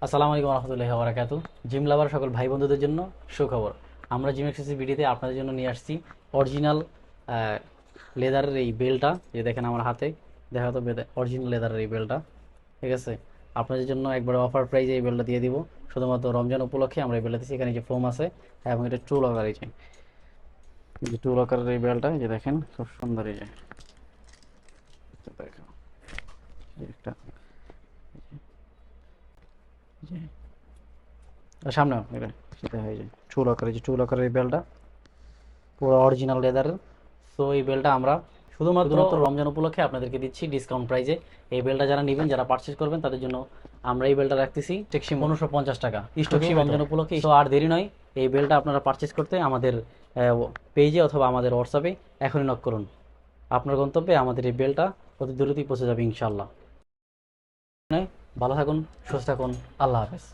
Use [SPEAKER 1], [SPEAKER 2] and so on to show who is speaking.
[SPEAKER 1] আসসালামু আলাইকুম রহমতুল্লাহি ওয়া বারাকাতুহু। জিম লাভার সকল ভাই বন্ধুদের জন্য সুখবর। আমরা জিম এক্সারসাইজ ভিডিওতে আপনাদের জন্য নিয়ে আসছি অরিজিনাল লেদারের এই বেলটা, যে দেখেন আমার হাতে দেখা তো অরিজিনাল লেদারের এই বেলটা। ঠিক আছে, আপনাদের জন্য একবার অফার প্রাইজে এই বেলটা দিয়ে দিব। শুধুমাত্র রমজান উপলক্ষে আমরা এই বেলটা দিচ্ছি। এখানে যে ফোম আছে এবং এটা টু লকার, এই যে টু লকারের এই বেলটা, এই যে দেখেন খুব সুন্দর। এই যে দেখেন, এই একটা এই যে সামনে এটা সেটা হয়ে যায় টু লকার। এই যে টু লকারের এই বেলটা পুরো অরিজিনাল লেদারের। সো এই বেলটা আমরা শুধুমাত্র রমজান উপলক্ষে আপনাদেরকে দিচ্ছি ডিসকাউন্ট প্রাইজে। এই বেলটা যারা নেবেন, যারা পারচেজ করবেন, তাদের জন্য আমরা এই বেলটা রাখতেছি টেকসি 1550 টাকা স্টক রমজান উপলক্ষে। তো আর দেরি নয়, এই বেলটা আপনারা পারচেজ করতে আমাদের পেজে অথবা আমাদের হোয়াটসঅ্যাপে এখনই নক করুন। আপনার গন্তব্যে আমাদের এই বেলটা অতি দ্রুতই পৌঁছে যাবে ইনশাল্লাহ। ভালো থাকুন, সুস্থ থাকুন, আল্লাহ হাফেজ।